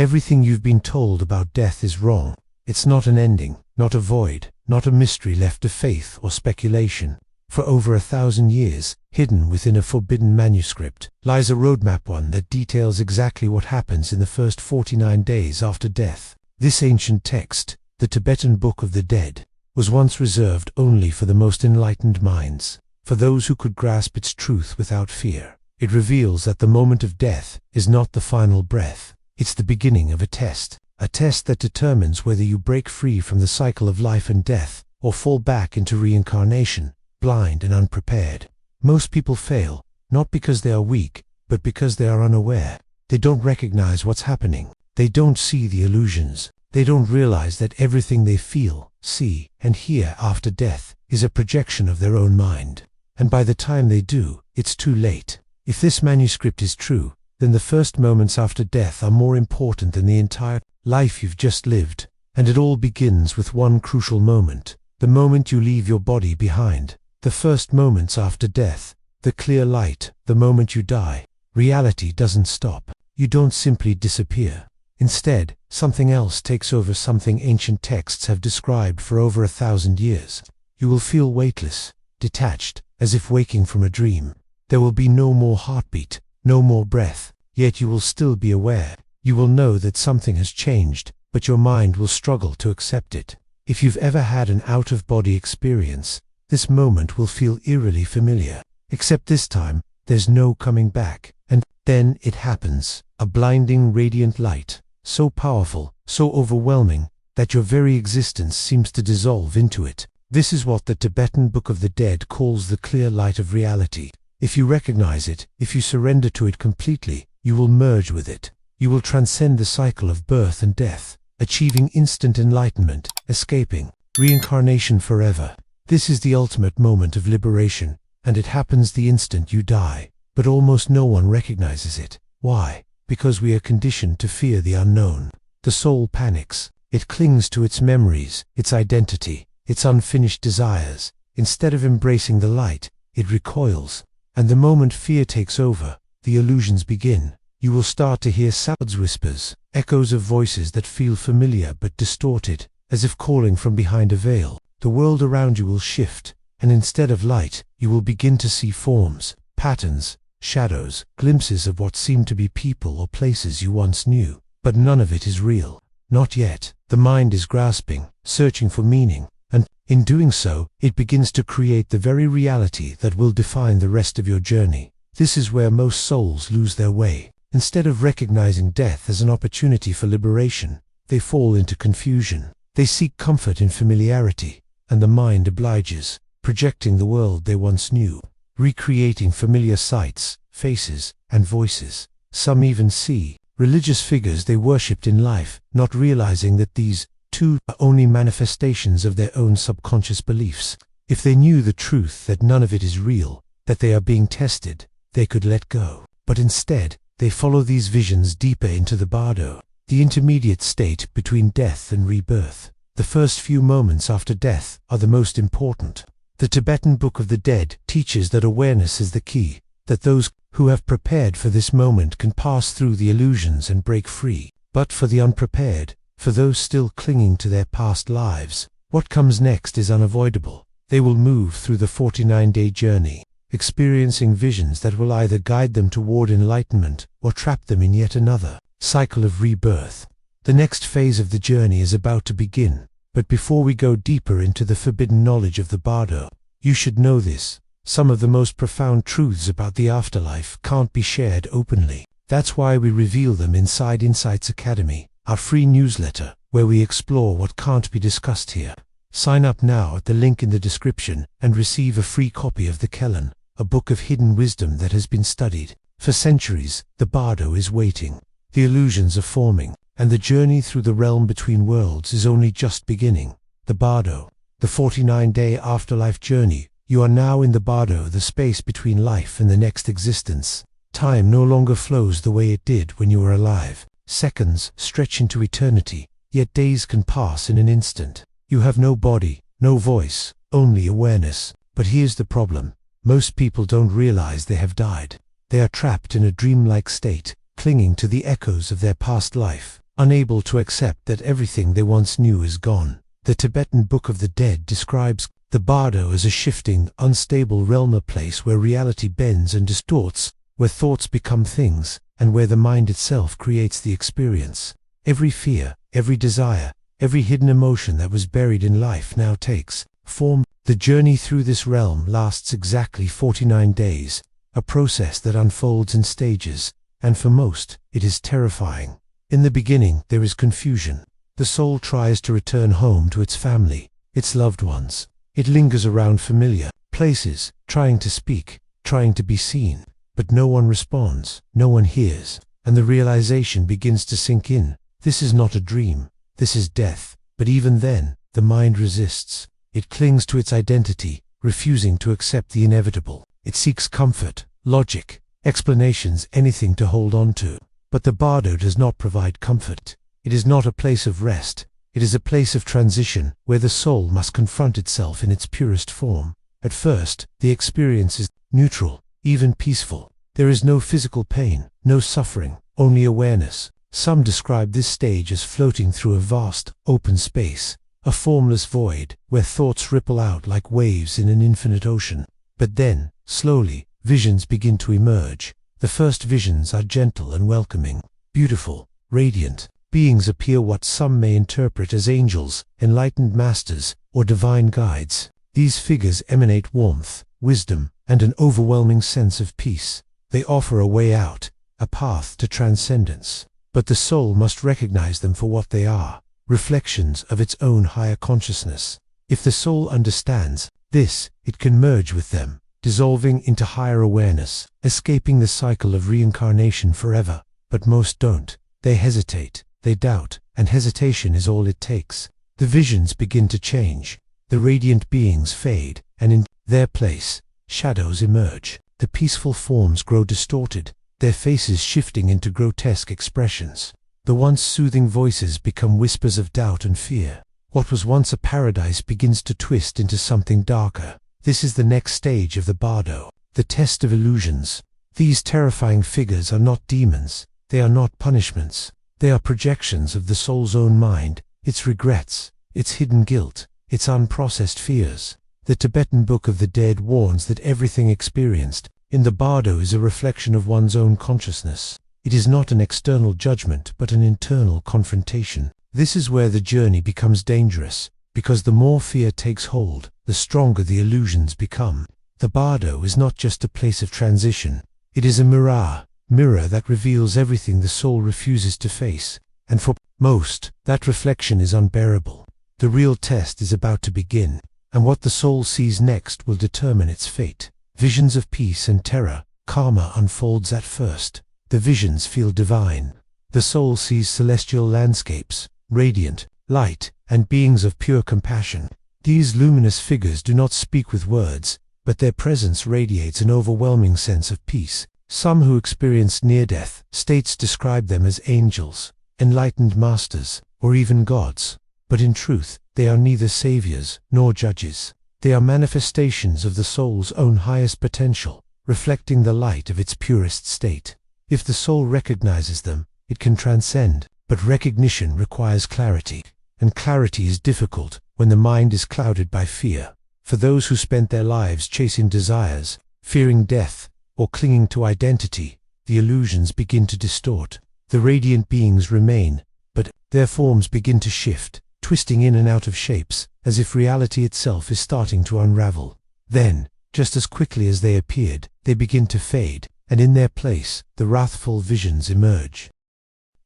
Everything you've been told about death is wrong. It's not an ending, not a void, not a mystery left to faith or speculation. For over 1,000 years, hidden within a forbidden manuscript, lies a roadmap, one that details exactly what happens in the first 49 days after death. This ancient text, the Tibetan Book of the Dead, was once reserved only for the most enlightened minds, for those who could grasp its truth without fear. It reveals that the moment of death is not the final breath. It's the beginning of a test that determines whether you break free from the cycle of life and death, or fall back into reincarnation, blind and unprepared. Most people fail, not because they are weak, but because they are unaware. They don't recognize what's happening. They don't see the illusions. They don't realize that everything they feel, see, and hear after death is a projection of their own mind. And by the time they do, it's too late. If this manuscript is true, then the first moments after death are more important than the entire life you've just lived. And it all begins with one crucial moment, the moment you leave your body behind. The first moments after death, the clear light, the moment you die. Reality doesn't stop. You don't simply disappear. Instead, something else takes over, something ancient texts have described for over 1,000 years. You will feel weightless, detached, as if waking from a dream. There will be no more heartbeat, no more breath, yet you will still be aware. You will know that something has changed, but your mind will struggle to accept it. If you've ever had an out-of-body experience, this moment will feel eerily familiar. Except this time, there's no coming back. And then it happens. A blinding, radiant light, so powerful, so overwhelming, that your very existence seems to dissolve into it. This is what the Tibetan Book of the Dead calls the clear light of reality. If you recognize it, if you surrender to it completely, you will merge with it. You will transcend the cycle of birth and death, achieving instant enlightenment, escaping reincarnation forever. This is the ultimate moment of liberation, and it happens the instant you die. But almost no one recognizes it. Why? Because we are conditioned to fear the unknown. The soul panics. It clings to its memories, its identity, its unfinished desires. Instead of embracing the light, it recoils. And the moment fear takes over, the illusions begin. You will start to hear sounds, whispers, echoes of voices that feel familiar but distorted, as if calling from behind a veil. The world around you will shift, and instead of light, you will begin to see forms, patterns, shadows, glimpses of what seemed to be people or places you once knew. But none of it is real. Not yet. The mind is grasping, searching for meaning, and, in doing so, it begins to create the very reality that will define the rest of your journey. This is where most souls lose their way. Instead of recognizing death as an opportunity for liberation, they fall into confusion. They seek comfort in familiarity, and the mind obliges, projecting the world they once knew, recreating familiar sights, faces, and voices. Some even see religious figures they worshipped in life, not realizing that these too are only manifestations of their own subconscious beliefs. If they knew the truth that none of it is real, that they are being tested, they could let go. But instead, they follow these visions deeper into the Bardo, the intermediate state between death and rebirth. The first few moments after death are the most important. The Tibetan Book of the Dead teaches that awareness is the key, that those who have prepared for this moment can pass through the illusions and break free. But for the unprepared, for those still clinging to their past lives, what comes next is unavoidable. They will move through the 49-day journey, experiencing visions that will either guide them toward enlightenment or trap them in yet another cycle of rebirth. The next phase of the journey is about to begin. But before we go deeper into the forbidden knowledge of the Bardo, you should know this. Some of the most profound truths about the afterlife can't be shared openly. That's why we reveal them inside Insights Academy, our free newsletter, where we explore what can't be discussed here. Sign up now at the link in the description and receive a free copy of the Kellan, a book of hidden wisdom that has been studied. For centuries, the Bardo is waiting. The illusions are forming, and the journey through the realm between worlds is only just beginning. The Bardo, the 49-day afterlife journey. You are now in the Bardo, the space between life and the next existence. Time no longer flows the way it did when you were alive. Seconds stretch into eternity, yet days can pass in an instant. You have no body, no voice, only awareness. But here's the problem. Most people don't realize they have died. They are trapped in a dreamlike state, clinging to the echoes of their past life, unable to accept that everything they once knew is gone. The Tibetan Book of the Dead describes the Bardo as a shifting, unstable realm, a place where reality bends and distorts, where thoughts become things, and where the mind itself creates the experience. Every fear, every desire, every hidden emotion that was buried in life now takes form. The journey through this realm lasts exactly 49 days, a process that unfolds in stages, and for most, it is terrifying. In the beginning, there is confusion. The soul tries to return home to its family, its loved ones. It lingers around familiar places, trying to speak, trying to be seen. But no one responds, no one hears, and the realization begins to sink in. This is not a dream, this is death. But even then, the mind resists. It clings to its identity, refusing to accept the inevitable. It seeks comfort, logic, explanations, anything to hold on to. But the Bardo does not provide comfort. It is not a place of rest. It is a place of transition, where the soul must confront itself in its purest form. At first, the experience is neutral, even peaceful. There is no physical pain, no suffering, only awareness. Some describe this stage as floating through a vast, open space, a formless void, where thoughts ripple out like waves in an infinite ocean. But then, slowly, visions begin to emerge. The first visions are gentle and welcoming, beautiful, radiant. Beings appear, what some may interpret as angels, enlightened masters, or divine guides. These figures emanate warmth, wisdom, and an overwhelming sense of peace. They offer a way out, a path to transcendence. But the soul must recognize them for what they are, reflections of its own higher consciousness. If the soul understands this, it can merge with them, dissolving into higher awareness, escaping the cycle of reincarnation forever. But most don't. They hesitate, they doubt, and hesitation is all it takes. The visions begin to change. The radiant beings fade, and in their place, shadows emerge. The peaceful forms grow distorted, their faces shifting into grotesque expressions. The once soothing voices become whispers of doubt and fear. What was once a paradise begins to twist into something darker. This is the next stage of the Bardo, the test of illusions. These terrifying figures are not demons. They are not punishments. They are projections of the soul's own mind, its regrets, its hidden guilt, its unprocessed fears. The Tibetan Book of the Dead warns that everything experienced in the Bardo is a reflection of one's own consciousness. It is not an external judgment, but an internal confrontation. This is where the journey becomes dangerous, because the more fear takes hold, the stronger the illusions become. The Bardo is not just a place of transition. It is a mirror that reveals everything the soul refuses to face. And for most, that reflection is unbearable. The real test is about to begin, and what the soul sees next will determine its fate. Visions of peace and terror, karma unfolds at first. The visions feel divine. The soul sees celestial landscapes, radiant, light, and beings of pure compassion. These luminous figures do not speak with words, but their presence radiates an overwhelming sense of peace. Some who experience near-death states describe them as angels, enlightened masters, or even gods. But in truth, they are neither saviors nor judges. They are manifestations of the soul's own highest potential, reflecting the light of its purest state. If the soul recognizes them, it can transcend, but recognition requires clarity, and clarity is difficult when the mind is clouded by fear. For those who spent their lives chasing desires, fearing death, or clinging to identity, the illusions begin to distort. The radiant beings remain, but their forms begin to shift, twisting in and out of shapes, as if reality itself is starting to unravel. Then, just as quickly as they appeared, they begin to fade, and in their place, the wrathful visions emerge.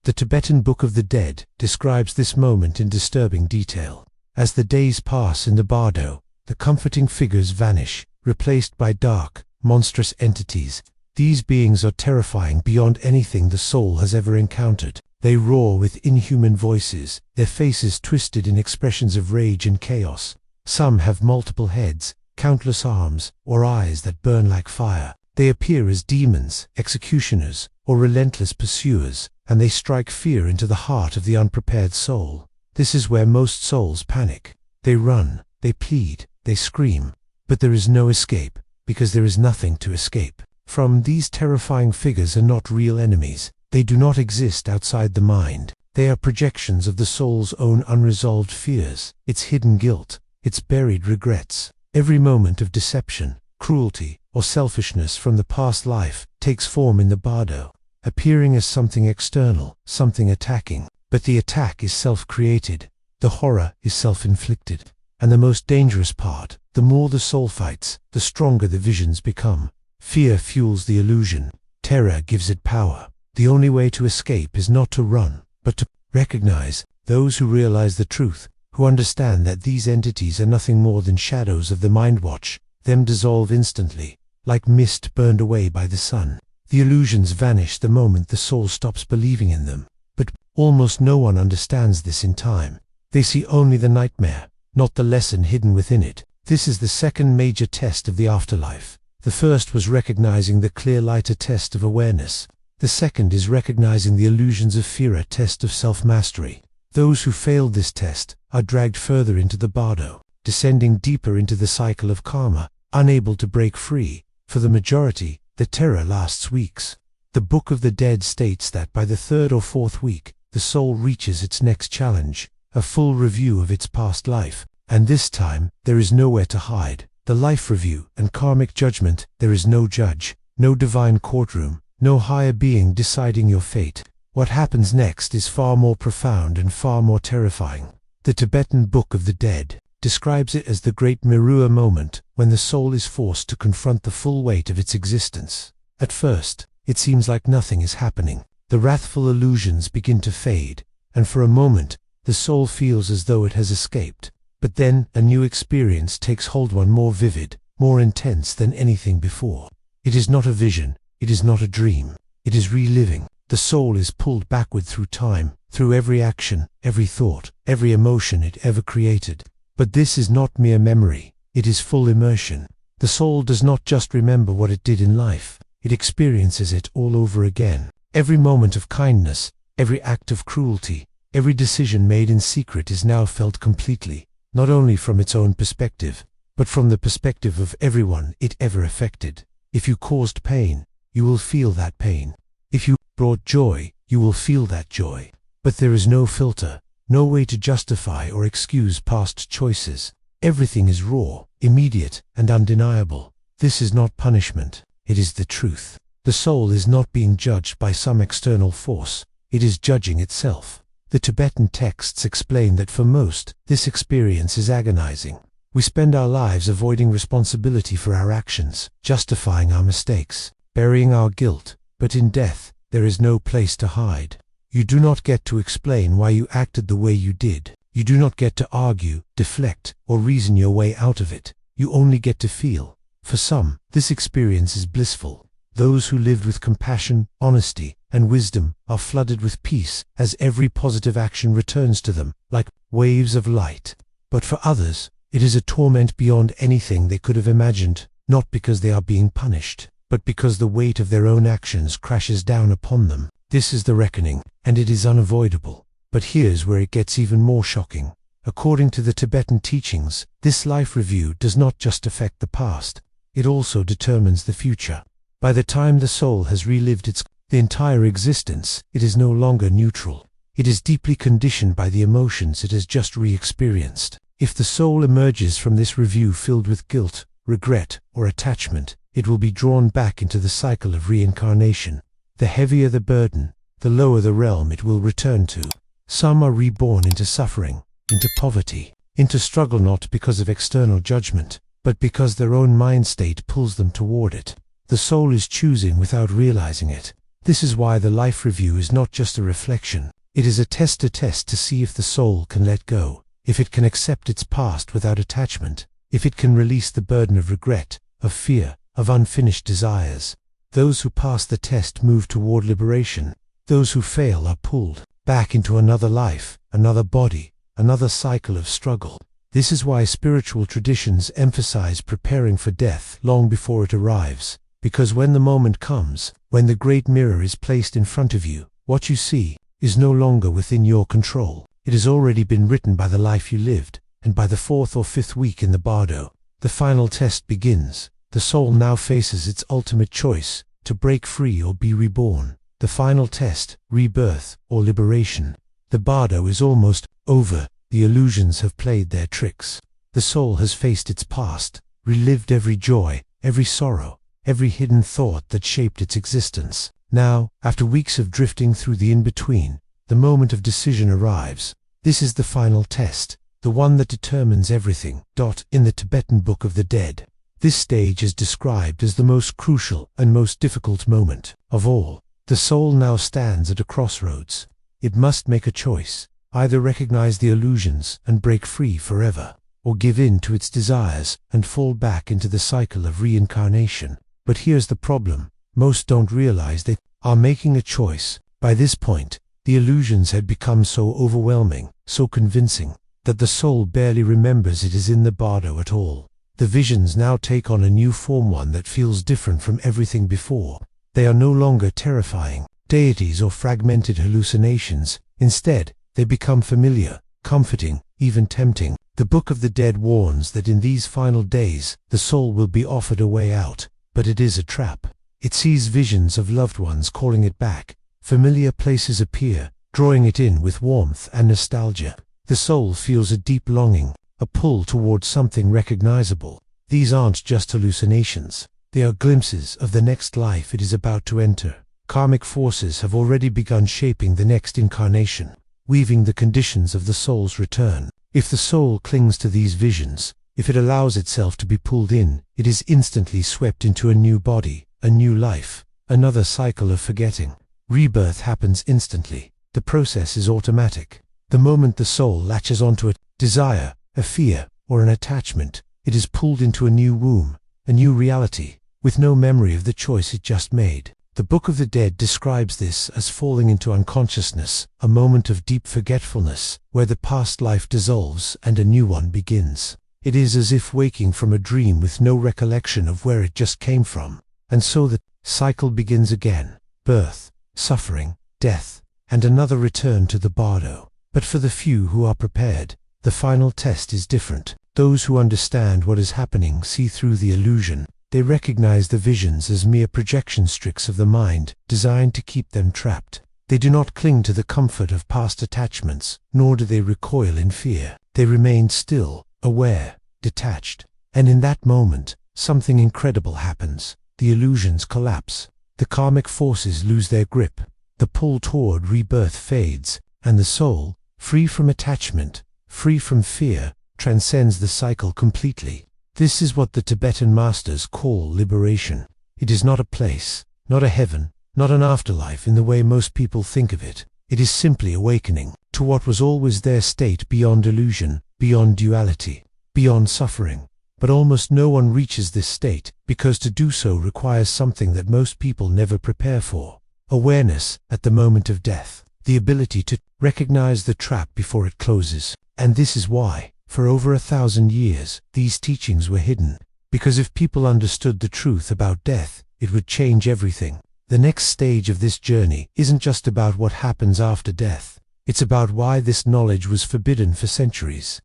The Tibetan Book of the Dead describes this moment in disturbing detail. As the days pass in the Bardo, the comforting figures vanish, replaced by dark, monstrous entities. These beings are terrifying beyond anything the soul has ever encountered. They roar with inhuman voices, their faces twisted in expressions of rage and chaos. Some have multiple heads, countless arms, or eyes that burn like fire. They appear as demons, executioners, or relentless pursuers, and they strike fear into the heart of the unprepared soul. This is where most souls panic. They run, they plead, they scream, but there is no escape, because there is nothing to escape from. These terrifying figures are not real enemies. They do not exist outside the mind. They are projections of the soul's own unresolved fears, its hidden guilt, its buried regrets. Every moment of deception, cruelty, or selfishness from the past life takes form in the Bardo, appearing as something external, something attacking. But the attack is self-created, the horror is self-inflicted. And the most dangerous part, the more the soul fights, the stronger the visions become. Fear fuels the illusion, terror gives it power. The only way to escape is not to run, but to recognize. Those who realize the truth, who understand that these entities are nothing more than shadows of the mind watch, them dissolve instantly, like mist burned away by the sun. The illusions vanish the moment the soul stops believing in them. But almost no one understands this in time. They see only the nightmare, not the lesson hidden within it. This is the second major test of the afterlife. The first was recognizing the clear lighter test of awareness. The second is recognizing the illusions of fear, a test of self-mastery. Those who failed this test are dragged further into the Bardo, descending deeper into the cycle of karma, unable to break free. For the majority, the terror lasts weeks. The Book of the Dead states that by the third or fourth week, the soul reaches its next challenge, a full review of its past life. And this time, there is nowhere to hide. The life review and karmic judgment, there is no judge, no divine courtroom, no higher being deciding your fate. What happens next is far more profound and far more terrifying. The Tibetan Book of the Dead describes it as the great Mirua moment, when the soul is forced to confront the full weight of its existence. At first, it seems like nothing is happening. The wrathful illusions begin to fade, and for a moment, the soul feels as though it has escaped. But then, a new experience takes hold, one more vivid, more intense than anything before. It is not a vision, it is not a dream, it is reliving. The soul is pulled backward through time, through every action, every thought, every emotion it ever created. But this is not mere memory, it is full immersion. The soul does not just remember what it did in life, it experiences it all over again. Every moment of kindness, every act of cruelty, every decision made in secret is now felt completely, not only from its own perspective, but from the perspective of everyone it ever affected. If you caused pain, you will feel that pain. If you brought joy, you will feel that joy. But there is no filter, no way to justify or excuse past choices. Everything is raw, immediate, and undeniable. This is not punishment, it is the truth. The soul is not being judged by some external force, it is judging itself. The Tibetan texts explain that for most, this experience is agonizing. We spend our lives avoiding responsibility for our actions, justifying our mistakes, burying our guilt. But in death, there is no place to hide. You do not get to explain why you acted the way you did. You do not get to argue, deflect, or reason your way out of it. You only get to feel. For some, this experience is blissful. Those who lived with compassion, honesty, and wisdom are flooded with peace as every positive action returns to them, like waves of light. But for others, it is a torment beyond anything they could have imagined, not because they are being punished, but because the weight of their own actions crashes down upon them. This is the reckoning, and it is unavoidable. But here's where it gets even more shocking. According to the Tibetan teachings, this life review does not just affect the past, it also determines the future. By the time the soul has relived the entire existence, it is no longer neutral. It is deeply conditioned by the emotions it has just re-experienced. If the soul emerges from this review filled with guilt, regret, or attachment, it will be drawn back into the cycle of reincarnation. The heavier the burden, the lower the realm it will return to. Some are reborn into suffering, into poverty, into struggle, not because of external judgment, but because their own mind state pulls them toward it. The soul is choosing without realizing it. This is why the life review is not just a reflection. It is a test to see if the soul can let go, if it can accept its past without attachment, if it can release the burden of regret, of fear, of unfinished desires. Those who pass the test move toward liberation. Those who fail are pulled back into another life, another body, another cycle of struggle. This is why spiritual traditions emphasize preparing for death long before it arrives. Because when the moment comes, when the great mirror is placed in front of you, what you see is no longer within your control. It has already been written by the life you lived, and by the fourth or fifth week in the Bardo, the final test begins. The soul now faces its ultimate choice, to break free or be reborn. The final test, rebirth or liberation. The Bardo is almost over. The illusions have played their tricks. The soul has faced its past, relived every joy, every sorrow, every hidden thought that shaped its existence. Now, after weeks of drifting through the in-between, the moment of decision arrives. This is the final test, the one that determines everything. In the Tibetan Book of the Dead, this stage is described as the most crucial and most difficult moment of all. The soul now stands at a crossroads. It must make a choice, either recognize the illusions and break free forever, or give in to its desires and fall back into the cycle of reincarnation. But here's the problem. Most don't realize they are making a choice. By this point, the illusions had become so overwhelming, so convincing, that the soul barely remembers it is in the Bardo at all. The visions now take on a new form, one that feels different from everything before. They are no longer terrifying deities or fragmented hallucinations. Instead, they become familiar, comforting, even tempting. The Book of the Dead warns that in these final days, the soul will be offered a way out, but it is a trap. It sees visions of loved ones calling it back. Familiar places appear, drawing it in with warmth and nostalgia. The soul feels a deep longing, a pull towards something recognizable. These aren't just hallucinations. They are glimpses of the next life it is about to enter. Karmic forces have already begun shaping the next incarnation, weaving the conditions of the soul's return. If the soul clings to these visions, if it allows itself to be pulled in, it is instantly swept into a new body, a new life, another cycle of forgetting. Rebirth happens instantly. The process is automatic. The moment the soul latches onto a desire, a fear, or an attachment, it is pulled into a new womb, a new reality, with no memory of the choice it just made. The Book of the Dead describes this as falling into unconsciousness, a moment of deep forgetfulness, where the past life dissolves and a new one begins. It is as if waking from a dream with no recollection of where it just came from. And so the cycle begins again. Birth, suffering, death, and another return to the Bardo. But for the few who are prepared, the final test is different. Those who understand what is happening see through the illusion. They recognize the visions as mere projection tricks of the mind, designed to keep them trapped. They do not cling to the comfort of past attachments, nor do they recoil in fear. They remain still, aware, detached. And in that moment, something incredible happens. The illusions collapse. The karmic forces lose their grip. The pull toward rebirth fades, and the soul, free from attachment, free from fear, transcends the cycle completely. This is what the Tibetan masters call liberation. It is not a place, not a heaven, not an afterlife in the way most people think of it. It is simply awakening to what was always their state, beyond illusion, beyond duality, beyond suffering. But almost no one reaches this state, because to do so requires something that most people never prepare for. Awareness at the moment of death. The ability to recognize the trap before it closes. And this is why, for over 1,000 years, these teachings were hidden. Because if people understood the truth about death, it would change everything. The next stage of this journey isn't just about what happens after death. It's about why this knowledge was forbidden for centuries.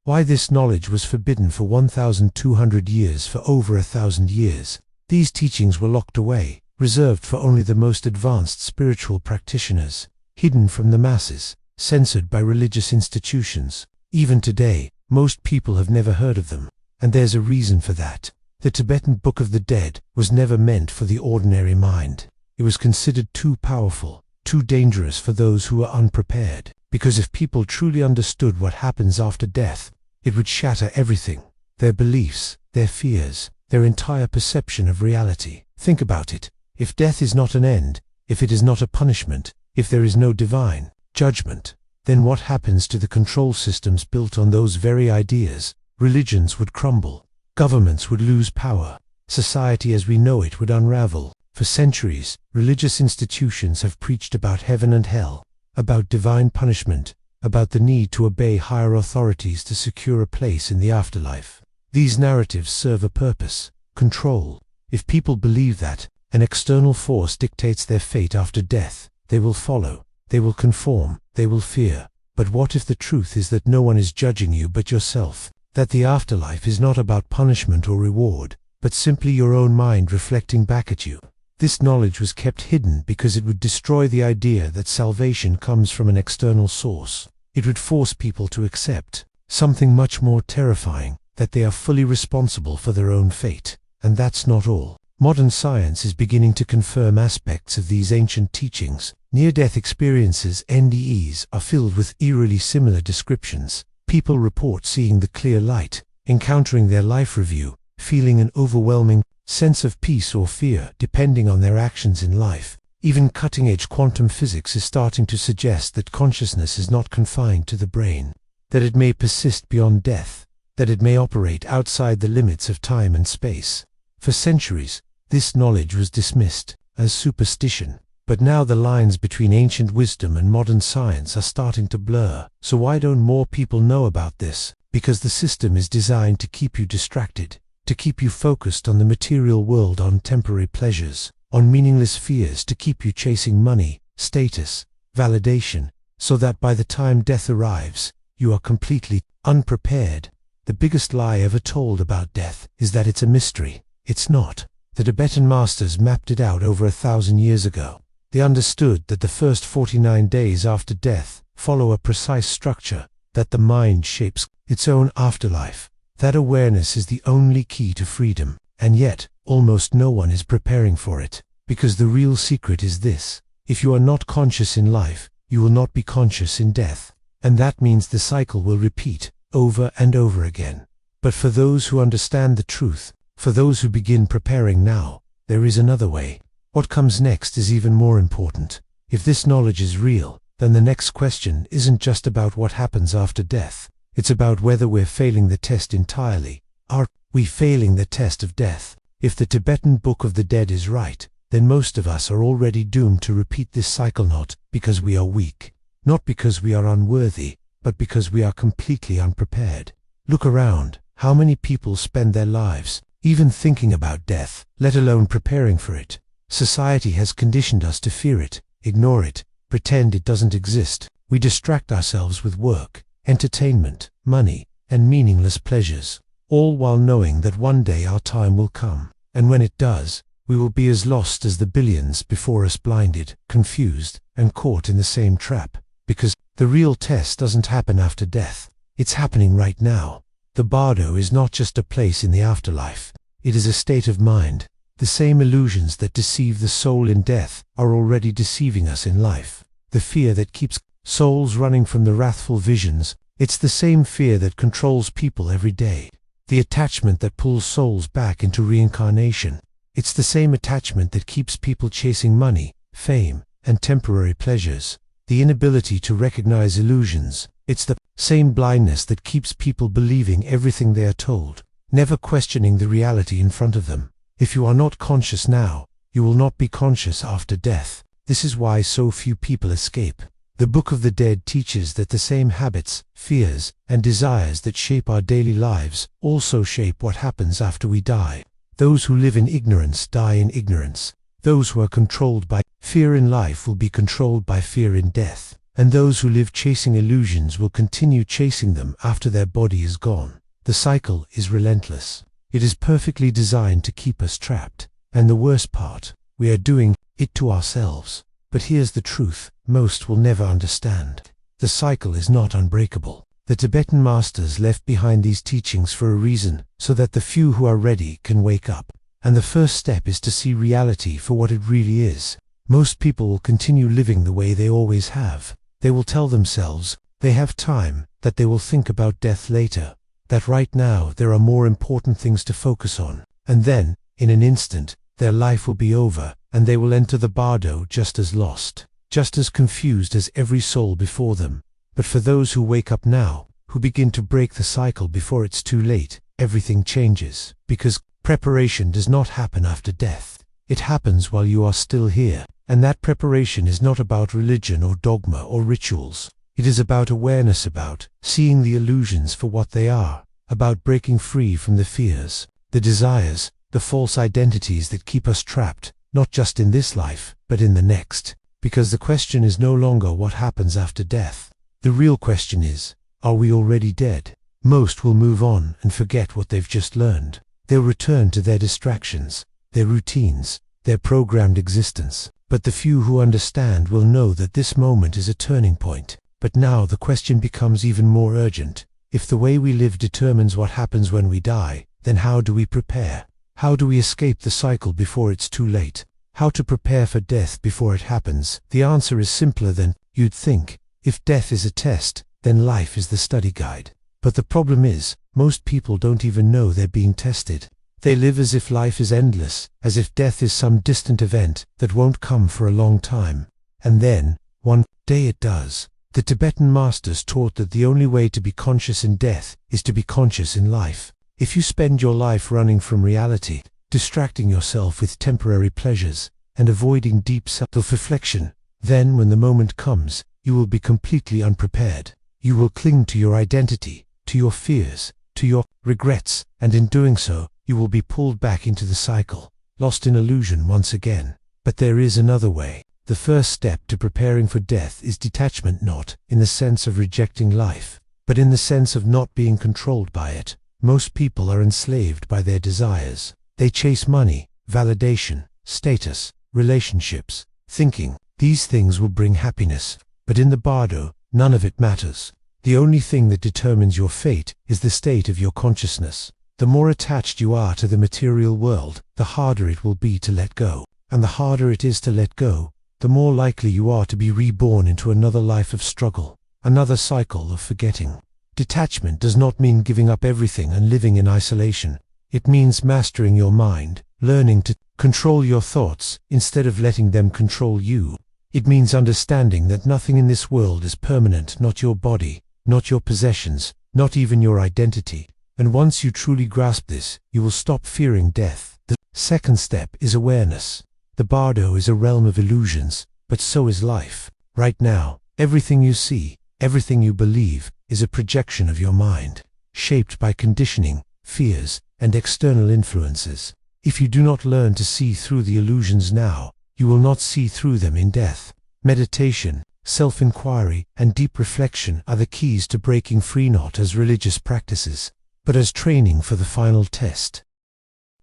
Why this knowledge was forbidden for 1,200 years, for over 1,000 years. These teachings were locked away, reserved for only the most advanced spiritual practitioners, hidden from the masses, censored by religious institutions. Even today, most people have never heard of them, and there's a reason for that. The Tibetan Book of the Dead was never meant for the ordinary mind. It was considered too powerful, too dangerous for those who were unprepared, because if people truly understood what happens after death, it would shatter everything, their beliefs, their fears, their entire perception of reality. Think about it. If death is not an end, if it is not a punishment, if there is no divine judgment, then what happens to the control systems built on those very ideas? Religions would crumble. Governments would lose power. Society as we know it would unravel. For centuries, religious institutions have preached about heaven and hell, about divine punishment, about the need to obey higher authorities to secure a place in the afterlife. These narratives serve a purpose: control. If people believe that an external force dictates their fate after death, they will follow, they will conform, they will fear. But what if the truth is that no one is judging you but yourself? That the afterlife is not about punishment or reward, but simply your own mind reflecting back at you? This knowledge was kept hidden because it would destroy the idea that salvation comes from an external source. It would force people to accept something much more terrifying, that they are fully responsible for their own fate. And that's not all. Modern science is beginning to confirm aspects of these ancient teachings. Near-death experiences, NDEs, are filled with eerily similar descriptions. People report seeing the clear light, encountering their life review, feeling an overwhelming sense of peace or fear depending on their actions in life. Even cutting-edge quantum physics is starting to suggest that consciousness is not confined to the brain, that it may persist beyond death, that it may operate outside the limits of time and space. For centuries, this knowledge was dismissed as superstition, but now the lines between ancient wisdom and modern science are starting to blur. So why don't more people know about this? Because the system is designed to keep you distracted, to keep you focused on the material world, on temporary pleasures, on meaningless fears, to keep you chasing money, status, validation, so that by the time death arrives, you are completely unprepared. The biggest lie ever told about death is that it's a mystery. It's not. The Tibetan masters mapped it out over 1,000 years ago. They understood that the first 49 days after death follow a precise structure, that the mind shapes its own afterlife. That awareness is the only key to freedom, and yet, almost no one is preparing for it. Because the real secret is this: if you are not conscious in life, you will not be conscious in death. And that means the cycle will repeat over and over again. But for those who understand the truth, for those who begin preparing now, there is another way. What comes next is even more important. If this knowledge is real, then the next question isn't just about what happens after death. It's about whether we're failing the test entirely. Are we failing the test of death? If the Tibetan Book of the Dead is right, then most of us are already doomed to repeat this cycle, not because we are weak, not because we are unworthy, but because we are completely unprepared. Look around. How many people spend their lives even thinking about death, let alone preparing for it? Society has conditioned us to fear it, ignore it, pretend it doesn't exist. We distract ourselves with work, entertainment, money, and meaningless pleasures, all while knowing that one day our time will come. And when it does, we will be as lost as the billions before us, blinded, confused, and caught in the same trap. Because the real test doesn't happen after death. It's happening right now. The Bardo is not just a place in the afterlife. It is a state of mind. The same illusions that deceive the soul in death are already deceiving us in life. The fear that keeps souls running from the wrathful visions, it's the same fear that controls people every day. The attachment that pulls souls back into reincarnation, it's the same attachment that keeps people chasing money, fame, and temporary pleasures. The inability to recognize illusions, it's the same blindness that keeps people believing everything they are told, never questioning the reality in front of them. If you are not conscious now, you will not be conscious after death. This is why so few people escape. The Book of the Dead teaches that the same habits, fears, and desires that shape our daily lives also shape what happens after we die. Those who live in ignorance die in ignorance. Those who are controlled by fear in life will be controlled by fear in death. And those who live chasing illusions will continue chasing them after their body is gone. The cycle is relentless. It is perfectly designed to keep us trapped. And the worst part, we are doing it to ourselves. But here's the truth: most will never understand. The cycle is not unbreakable. The Tibetan masters left behind these teachings for a reason, so that the few who are ready can wake up. And the first step is to see reality for what it really is. Most people will continue living the way they always have. They will tell themselves they have time, that they will think about death later, that right now there are more important things to focus on. And then, in an instant, their life will be over, and they will enter the Bardo just as lost, just as confused as every soul before them. But for those who wake up now, who begin to break the cycle before it's too late, everything changes. Because preparation does not happen after death. It happens while you are still here. And that preparation is not about religion or dogma or rituals. It is about awareness, about seeing the illusions for what they are, about breaking free from the fears, the desires, the false identities that keep us trapped, not just in this life, but in the next. Because the question is no longer what happens after death. The real question is, are we already dead? Most will move on and forget what they've just learned. They'll return to their distractions, their routines, their programmed existence. But the few who understand will know that this moment is a turning point. But now the question becomes even more urgent. If the way we live determines what happens when we die, then how do we prepare? How do we escape the cycle before it's too late? How to prepare for death before it happens? The answer is simpler than you'd think. If death is a test, then life is the study guide. But the problem is, most people don't even know they're being tested. They live as if life is endless, as if death is some distant event that won't come for a long time. And then, one day it does. The Tibetan masters taught that the only way to be conscious in death is to be conscious in life. If you spend your life running from reality, distracting yourself with temporary pleasures, and avoiding deep self-reflection, then when the moment comes, you will be completely unprepared. You will cling to your identity, to your fears, to your regrets, and in doing so, you will be pulled back into the cycle, lost in illusion once again. But there is another way. The first step to preparing for death is detachment, not in the sense of rejecting life, but in the sense of not being controlled by it. Most people are enslaved by their desires. They chase money, validation, status, relationships, thinking these things will bring happiness. But in the Bardo, none of it matters. The only thing that determines your fate is the state of your consciousness. The more attached you are to the material world, the harder it will be to let go. And the harder it is to let go, the more likely you are to be reborn into another life of struggle, another cycle of forgetting. Detachment does not mean giving up everything and living in isolation. It means mastering your mind, learning to control your thoughts instead of letting them control you. It means understanding that nothing in this world is permanent, not your body, not your possessions, not even your identity. And once you truly grasp this, you will stop fearing death. The second step is awareness. The Bardo is a realm of illusions, but so is life. Right now, everything you see, everything you believe, is a projection of your mind, shaped by conditioning, fears, and external influences. If you do not learn to see through the illusions now, you will not see through them in death. Meditation, self-inquiry, and deep reflection are the keys to breaking free, not as religious practices, but as training for the final test.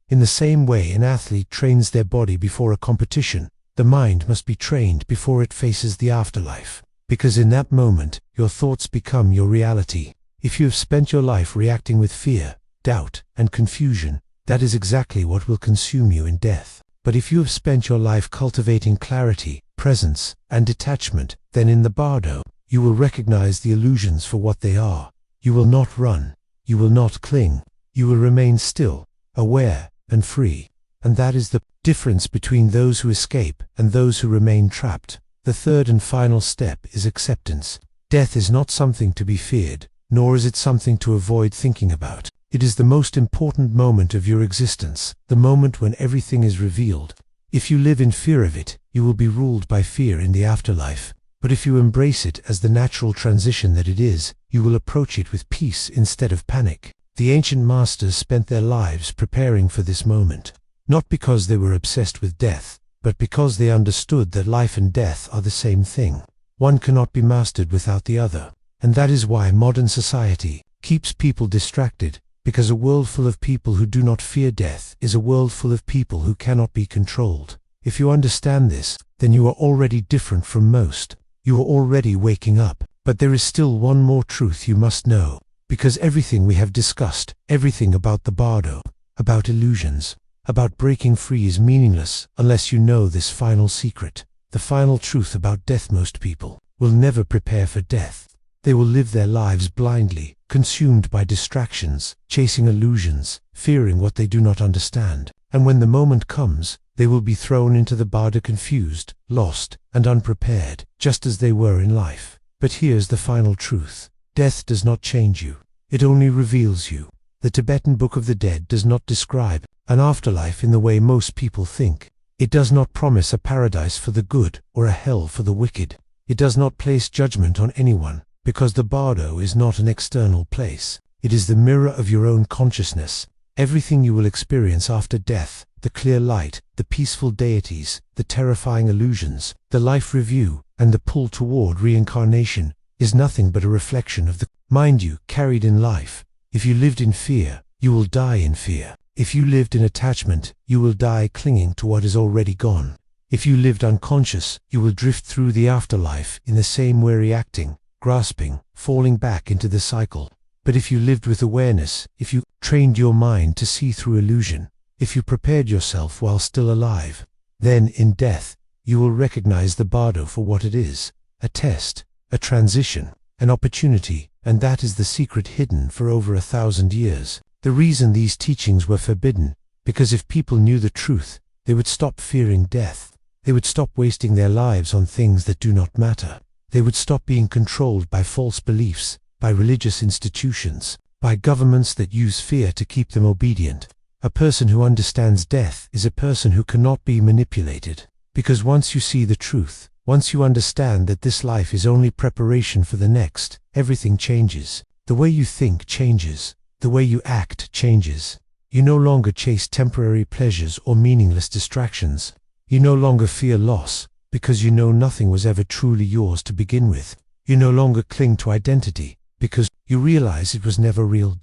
In the same way an athlete trains their body before a competition, the mind must be trained before it faces the afterlife, because in that moment, your thoughts become your reality. If you have spent your life reacting with fear, doubt, and confusion, that is exactly what will consume you in death. But if you have spent your life cultivating clarity, presence, and detachment, then in the Bardo, you will recognize the illusions for what they are. You will not run. You will not cling. You will remain still, aware, and free. And that is the difference between those who escape and those who remain trapped. The third and final step is acceptance. Death is not something to be feared, nor is it something to avoid thinking about. It is the most important moment of your existence, the moment when everything is revealed. If you live in fear of it, you will be ruled by fear in the afterlife. But if you embrace it as the natural transition that it is, you will approach it with peace instead of panic. The ancient masters spent their lives preparing for this moment, not because they were obsessed with death, but because they understood that life and death are the same thing. One cannot be mastered without the other. And that is why modern society keeps people distracted, because a world full of people who do not fear death is a world full of people who cannot be controlled. If you understand this, then you are already different from most. You are already waking up. But there is still one more truth you must know, because everything we have discussed, everything about the Bardo, about illusions, about breaking free is meaningless unless you know this final secret, the final truth about death. Most people will never prepare for death. They will live their lives blindly, consumed by distractions, chasing illusions, fearing what they do not understand. And when the moment comes, they will be thrown into the Bardo confused, lost, and unprepared, just as they were in life. But here's the final truth. Death does not change you. It only reveals you. The Tibetan Book of the Dead does not describe an afterlife in the way most people think. It does not promise a paradise for the good or a hell for the wicked. It does not place judgment on anyone, because the Bardo is not an external place. It is the mirror of your own consciousness. Everything you will experience after death, the clear light, the peaceful deities, the terrifying illusions, the life review, and the pull toward reincarnation, is nothing but a reflection of the mind you carried in life. If you lived in fear, you will die in fear. If you lived in attachment, you will die clinging to what is already gone. If you lived unconscious, you will drift through the afterlife in the same way, reacting, grasping, falling back into the cycle. But if you lived with awareness, if you trained your mind to see through illusion, if you prepared yourself while still alive, then in death, you will recognize the Bardo for what it is, a test, a transition, an opportunity, and that is the secret hidden for over 1,000 years. The reason these teachings were forbidden, because if people knew the truth, they would stop fearing death. They would stop wasting their lives on things that do not matter. They would stop being controlled by false beliefs, by religious institutions, by governments that use fear to keep them obedient. A person who understands death is a person who cannot be manipulated. Because once you see the truth, once you understand that this life is only preparation for the next, everything changes. The way you think changes. The way you act changes. You no longer chase temporary pleasures or meaningless distractions. You no longer fear loss, because you know nothing was ever truly yours to begin with. You no longer cling to identity, because you realize it was never real.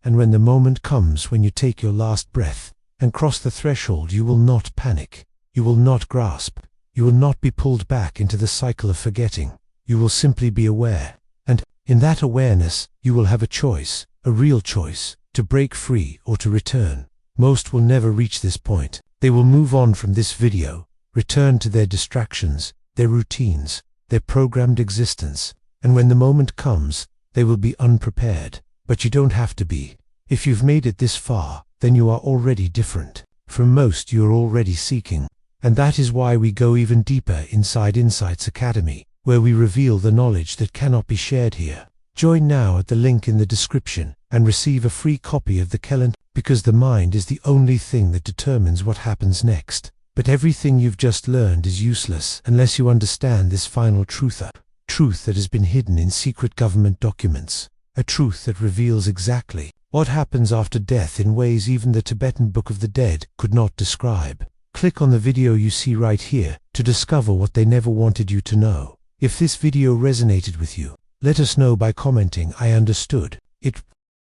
And when the moment comes when you take your last breath and cross the threshold, you will not panic. You will not grasp. You will not be pulled back into the cycle of forgetting. You will simply be aware. And in that awareness, you will have a choice. A real choice, to break free or to return. Most will never reach this point. They will move on from this video, return to their distractions, their routines, their programmed existence, and when the moment comes, they will be unprepared. But you don't have to be. If you've made it this far, then you are already different. From most, you are already seeking. And that is why we go even deeper inside Insights Academy, where we reveal the knowledge that cannot be shared here. Join now at the link in the description and receive a free copy of the calendar, because the mind is the only thing that determines what happens next. But everything you've just learned is useless unless you understand this final truth, a truth that has been hidden in secret government documents, a truth that reveals exactly what happens after death in ways even the Tibetan Book of the Dead could not describe. Click on the video you see right here to discover what they never wanted you to know. If this video resonated with you, let us know by commenting "I understood." It